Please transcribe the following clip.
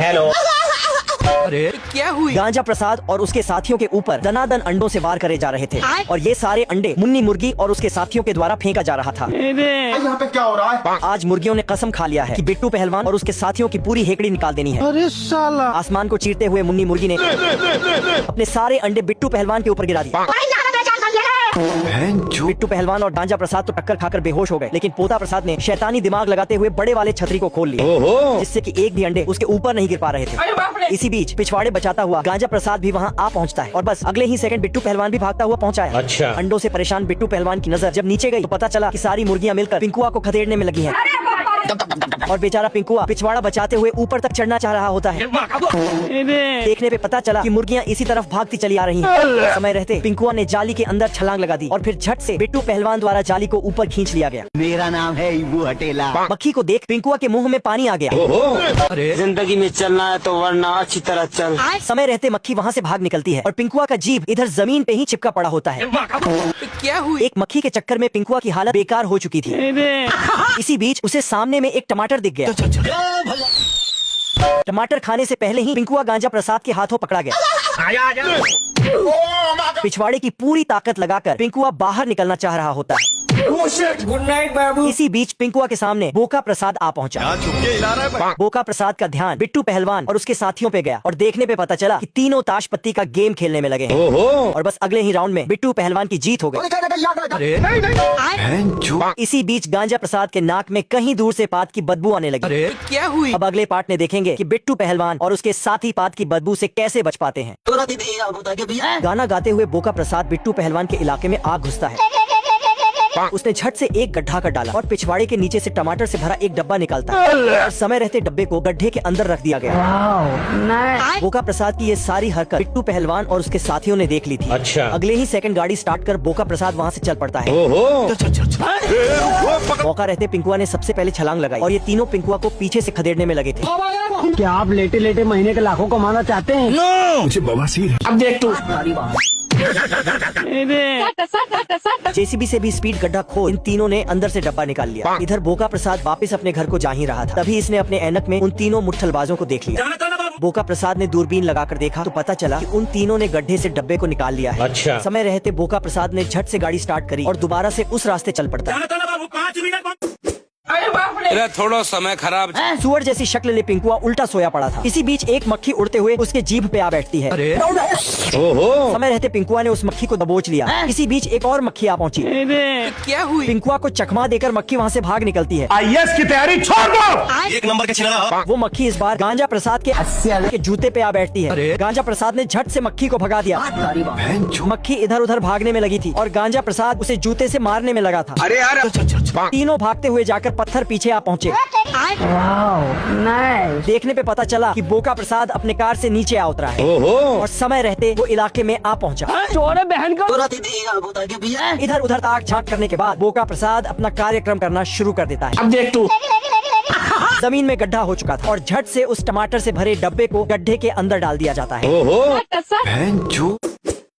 Hello. अरे क्या हुई? गांजा प्रसाद और उसके साथियों के ऊपर दनादन अंडों से वार करे जा रहे थे और ये सारे अंडे मुन्नी मुर्गी और उसके साथियों के द्वारा फेंका जा रहा था। यहाँ पे क्या हो रहा है? आज मुर्गियों ने कसम खा लिया है कि बिट्टू पहलवान और उसके साथियों की पूरी हेकड़ी निकाल देनी है। अरे साला। आसमान को चीरते हुए मुन्नी मुर्गी ने अपने सारे अंडे बिट्टू पहलवान के ऊपर गिरा दिए। बिट्टू पहलवान और गांजा प्रसाद तो टक्कर खाकर बेहोश हो गए, लेकिन पोता प्रसाद ने शैतानी दिमाग लगाते हुए बड़े वाले छतरी को खोल लिया, जिससे कि एक भी अंडे उसके ऊपर नहीं गिर पा रहे थे। इसी बीच पिछवाड़े बचाता हुआ गांजा प्रसाद भी वहां आ पहुंचता है और बस अगले ही सेकंड बिट्टू पहलवान भी भागता हुआ पहुंचा है। अच्छा। अंडों से परेशान बिट्टू पहलवान की नजर जब नीचे गई तो पता चला कि सारी मुर्गियां मिलकर पिंकुआ को खदेड़ने में लगी हैं और बेचारा पिंकुआ पिछवाड़ा बचाते हुए ऊपर तक चढ़ना चाह रहा होता है। देखने पे पता चला कि मुर्गियां इसी तरफ भागती चली आ रही हैं। समय रहते पिंकुआ ने जाली के अंदर छलांग लगा दी और फिर झट से बिट्टू पहलवान द्वारा जाली को ऊपर खींच लिया गया। मेरा नाम है इबू हटेला। मक्खी को देख पिंकुआ के मुंह में पानी आ गया। अरे जिंदगी में चलना है तो वरना अच्छी तरह चल। समय रहते मक्खी वहाँ से भाग निकलती है और पिंकुआ का जीभ इधर जमीन पे ही चिपका पड़ा होता है। क्या हुई? एक मक्खी के चक्कर में पिंकुआ की हालत बेकार हो चुकी थी। इसी बीच उसे सामने में एक टमाटर दिख गया। टमाटर खाने से पहले ही पिंकुआ गांजा प्रसाद के हाथों पकड़ा गया। पिछवाड़े की पूरी ताकत लगाकर पिंकुआ बाहर निकलना चाह रहा होता है। गुड नाइट बाबू। इसी बीच पिंकुआ के सामने बोका प्रसाद आ पहुंचा। बोका प्रसाद का ध्यान बिट्टू पहलवान और उसके साथियों पे गया और देखने पे पता चला कि तीनों ताश पत्ती का गेम खेलने में लगे हैं और बस अगले ही राउंड में बिट्टू पहलवान की जीत हो गई। अरे इसी बीच गांजा प्रसाद के नाक में कहीं दूर से पात की बदबू आने लगी। अरे क्या हुई? अब अगले पार्ट में देखेंगे कि बिट्टू पहलवान और उसके साथी पात की बदबू से कैसे बच पाते हैं। गाना गाते हुए बोका प्रसाद बिट्टू पहलवान के इलाके में आग घुसता है। उसने झट से एक गड्ढा कर डाला और पिछवाड़े के नीचे से टमाटर से भरा एक डब्बा निकालता है और समय रहते डब्बे को गड्ढे के अंदर रख दिया गया। बोका प्रसाद की ये सारी हरकत बिट्टू पहलवान और उसके साथियों ने देख ली थी। अच्छा। अगले ही सेकंड गाड़ी स्टार्ट कर बोका प्रसाद वहाँ से चल पड़ता है। मौका रहते पिंकुआ ने सबसे पहले छलांग लगाई और ये तीनों पिंकुआ को पीछे से खदेड़ने में लगे थे। क्या आप लेटे लेटे महीने के लाखों कमाना चाहते हैं? मुझे बवासीर है। अब देख तू। जेसीबी से भी स्पीड गड्ढा खोद इन तीनों ने अंदर से डब्बा निकाल लिया। इधर बोका प्रसाद वापस अपने घर को जा ही रहा था, तभी इसने अपने ऐनक में उन तीनों मुट्ठलबाजों को देख लिया। बोका प्रसाद ने दूरबीन लगाकर देखा तो पता चला कि उन तीनों ने गड्ढे से डब्बे को निकाल लिया है। अच्छा। समय रहते बोका प्रसाद ने झट से गाड़ी स्टार्ट करी और दोबारा से उस रास्ते चल पड़ता है। थोड़ा समय खराब। सुअर जैसी शक्ल ले पिंकुआ उल्टा सोया पड़ा था। इसी बीच एक मक्खी उड़ते हुए उसके जीभ पे आ बैठती है। अरे समय रहते पिंकुआ ने उस मक्खी को दबोच लिया। इसी बीच एक और मक्खी आ पहुंची। क्या हुई? पिंकुआ को चकमा देकर मक्खी वहाँ से भाग निकलती है। आईएएस की तैयारी छोड़ दो। एक नंबर के छिनारा। वो मक्खी इस बार गांजा प्रसाद के जूते पे आ बैठती है। अरे। गांजा प्रसाद ने झट से मक्खी को भगा दिया। मक्खी इधर उधर भागने में लगी थी और गांजा प्रसाद उसे जूते से मारने में लगा था। अरे यार तीनों भागते हुए जाकर पत्थर पीछे आ पहुँचे। देखने पे पता चला कि बोका प्रसाद अपने कार से नीचे आ उतरा है और समय रहते वो इलाके में आ पहुंचा। चोरे बहन को इधर उधर ताक झांक करने के बाद बोका प्रसाद अपना कार्यक्रम करना शुरू कर देता है। अब देख तू। जमीन में गड्ढा हो चुका था और झट से उस टमाटर से भरे डब्बे को गड्ढे के अंदर डाल दिया जाता है।